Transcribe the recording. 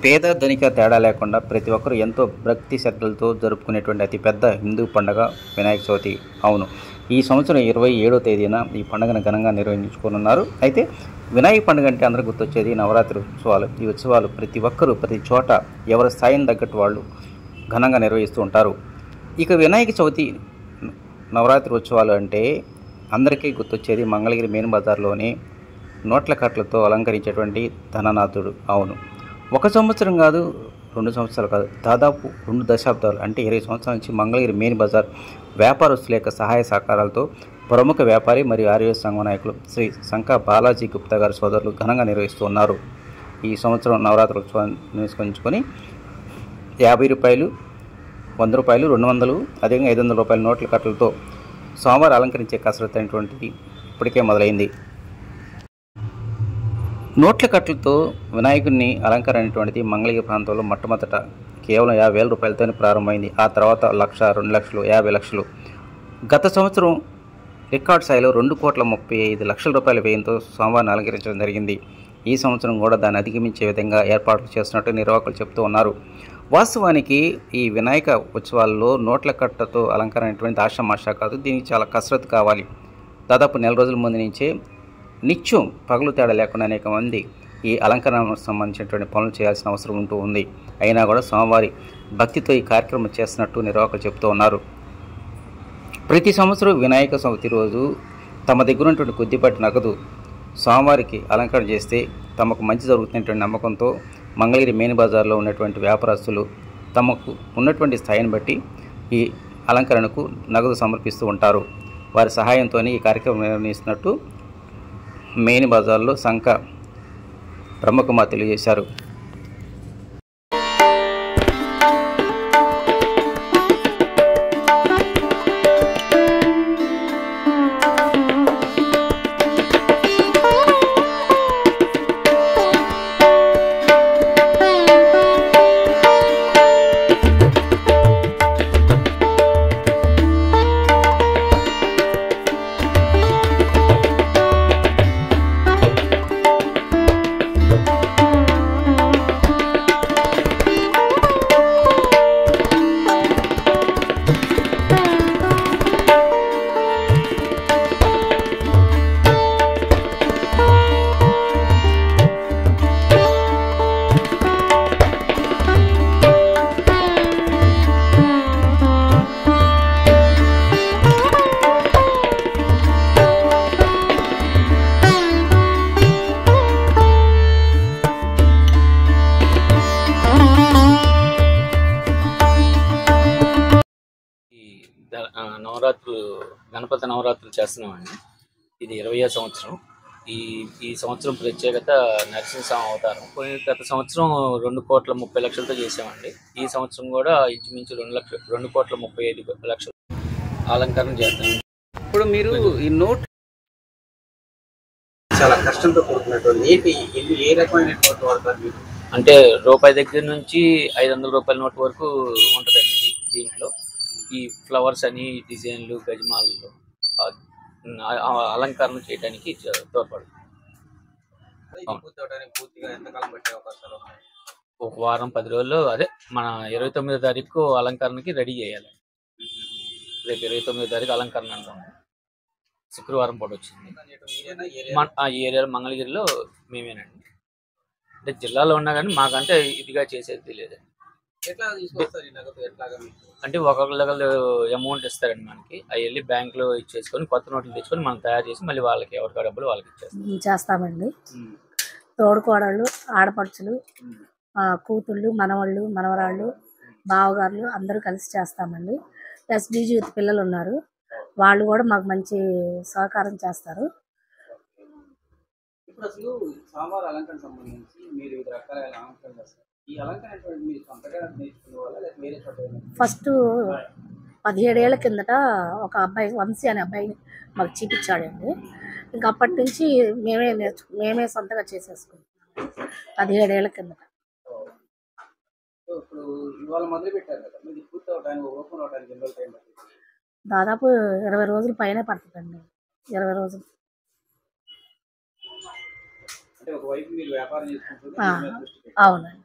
పేద ధనిక తేడా లేకుండా ప్రతి ఒక్కరూ ఎంతో భక్తి శ్రద్ధలతో జరుపుకునేటువంటి అతిపెద్ద హిందూ పండుగ వినాయక చవితి. అవును, ఈ సంవత్సరం 27వ తేదీన ఈ పండుగను ఘనంగా నిర్వహించుకోనున్నారు. అయితే వినాయక పండుగ అంటే అందరూ గుర్తొచ్చేది నవరాత్రి ఉత్సవాలు. ఈ ఉత్సవాలు ప్రతి ఒక్కరూ ప్రతి చోట ఎవరి స్థాయిని తగ్గట్టు వాళ్ళు ఘనంగా నిర్వహిస్తూ ఉంటారు. ఇక వినాయక చవితి నవరాత్రి ఉత్సవాలు అంటే అందరికీ గుర్తొచ్చేది మంగళగిరి మెయిన్ బజార్లోని నోట్ల కట్లతో అలంకరించేటువంటి ధననాథుడు. అవును, ఒక సంవత్సరం కాదు, 2 సంవత్సరాలు కాదు, దాదాపు 2 దశాబ్దాలు అంటే 20 సంవత్సరాల నుంచి మంగళగిరి మెయిన్ బజార్ వ్యాపారస్తుల యొక్క సహాయ సహకారాలతో ప్రముఖ వ్యాపారి మరియు ఆర్యవేశ సంఘ నాయకులు శ్రీ శంకా బాలాజీ గుప్తా గారి సోదరులు ఘనంగా నిర్వహిస్తూ ఉన్నారు. ఈ సంవత్సరం నవరాత్రి ఉత్సవాన్ని నిర్వహించుకొని 50 రూపాయలు, 100 రూపాయలు, 200, అదేవిధంగా 500 రూపాయల నోట్ల కట్టలతో స్వామివారు అలంకరించే కసరత్తు అనేటువంటిది ఇప్పటికే మొదలైంది. నోట్ల కట్టలతో వినాయకుడిని అలంకరణ అనేటువంటిది మంగళగిరి ప్రాంతంలో మొట్టమొదట కేవలం 50,000 రూపాయలతో ప్రారంభమైంది. ఆ తర్వాత 1,00,000, 2,00,000, 50,00,000. గత సంవత్సరం రికార్డ్ స్థాయిలో 2,35,00,000 రూపాయల వ్యయంతో స్వామివారిని అలంకరించడం జరిగింది. ఈ సంవత్సరం కూడా దాన్ని అధిగమించే విధంగా ఏర్పాట్లు చేస్తున్నట్టు నిర్వాహకులు చెబుతూ ఉన్నారు. వాస్తవానికి ఈ వినాయక ఉత్సవాల్లో నోట్ల కట్టతో అలంకరణ అనేటువంటి ఆషామాషా కాదు, దీనికి చాలా కసరత్తు కావాలి. దాదాపు 4 రోజుల ముందు నుంచే నిత్యం పగలు తేడా లేకుండా అనేక మంది ఈ అలంకరణకు సంబంధించినటువంటి పనులు చేయాల్సిన అవసరం ఉంటూ ఉంది. అయినా కూడా స్వామివారి భక్తితో ఈ కార్యక్రమం చేస్తున్నట్టు నిర్వాహకులు చెబుతూ ఉన్నారు. ప్రతి సంవత్సరం వినాయక చవితి రోజు తమ దగ్గర ఉన్నటువంటి కొద్దిపాటి నగదు స్వామివారికి అలంకరణ చేస్తే తమకు మంచి జరుగుతున్నటువంటి నమ్మకంతో మంగళగిరి మెయిన్ బజార్లో ఉన్నటువంటి వ్యాపారస్తులు తమకు ఉన్నటువంటి స్థాయిని బట్టి ఈ అలంకరణకు నగదు సమర్పిస్తూ ఉంటారు. వారి సహాయంతోనే ఈ కార్యక్రమం నిర్వహిస్తున్నట్టు మెయిన్ బజార్లో సంఘ ప్రముఖంగా తెలియజేశారు. గణపతి నవరాత్రులు చేస్తున్నామండి. ఇది 20వ సంవత్సరం. ఈ సంవత్సరం ప్రత్యేకత నరసింహస్వామి అవతారం. గత సంవత్సరం 2,30,00,000తో చేసామండి. ఈ సంవత్సరం కూడా ఇంచుమించు 2,35,00,000 అలంకరణ చేస్తాం. ఇప్పుడు మీరు ఈ నోట్ చాలా కష్టంతో కూడుకున్నటువంటి ఏ రకమైన నోట్ వాడతారు మీరు? అంటే రూపాయి దగ్గర నుంచి 500 రూపాయల నోట్ వరకు ఉంటుందండి. దీంట్లో ఈ ఫ్లవర్స్ అని డిజైన్లు గజమాలలో అలంకరణ చేయడానికి తోడ్పడుతుంది. ఒక వారం 10 రోజుల్లో, అదే మన 29వ తారీఖు అలంకరణకి రెడీ చేయాలి. రేపు 29వ తారీఖు అలంకరణ అంటాం. శుక్రవారం పూట వచ్చింది. ఈ ఏరియాలో మంగళగిరిలో మేమేనండి. అంటే జిల్లాలో ఉన్నా కానీ మాకంటే ఇదిగా చేసేది లేదండి. అంటే ఒకళ్ళు అమౌంట్ ఇస్తారండి మనకి. అవి వెళ్ళి బ్యాంకులో ఇచ్చేసుకొని కొత్త నోట్లు తెచ్చుకొని మనం తయారు చేసి మళ్ళీ వాళ్ళకి ఎవరికి డబ్బులు వాళ్ళకి చేస్తామండి. తోడుకోడళ్ళు, ఆడపడుచులు, కూతుళ్ళు, మనవాళ్ళు, మనవరాళ్ళు, బావగారులు అందరూ కలిసి చేస్తామండి. ఎస్డీజీ యూత్ పిల్లలు ఉన్నారు, వాళ్ళు కూడా మాకు మంచి సహకారం చేస్తారు. ఇప్పుడు అసలు స్వామివారి అలంకరణ సంబంధించి మీరు వివిధ రకాల అలంకరణ చేస్తారు. ఈ అలంకరణ మీరు సొంతగా నేర్చుకునే వాళ్ళ లేకపోతే వేరే చోట? ఫస్ట్ 17 ఏళ్ల కిందట ఒక అబ్బాయి, వంశీ అనే అబ్బాయి మాకు చూపించాడండి. ఇంకా అప్పటి నుంచి మేమే సొంతగా చేసేసుకుంటాం 17 ఏళ్ల కిందట. ఇప్పుడు ఇవాళ మొదలు పెట్టారు కదా, మీరు పూర్తి అవడానికి ఓపెన్ అవడానికి ఎన్ని రోజులు టైం పడుతుంది? దాదాపు 20 రోజుల పైనే పడుతుందండి. 20 రోజులు. అంటే ఒకవైపు మీరు వ్యాపారం చేసుకుంటున్నారు, అవునండి.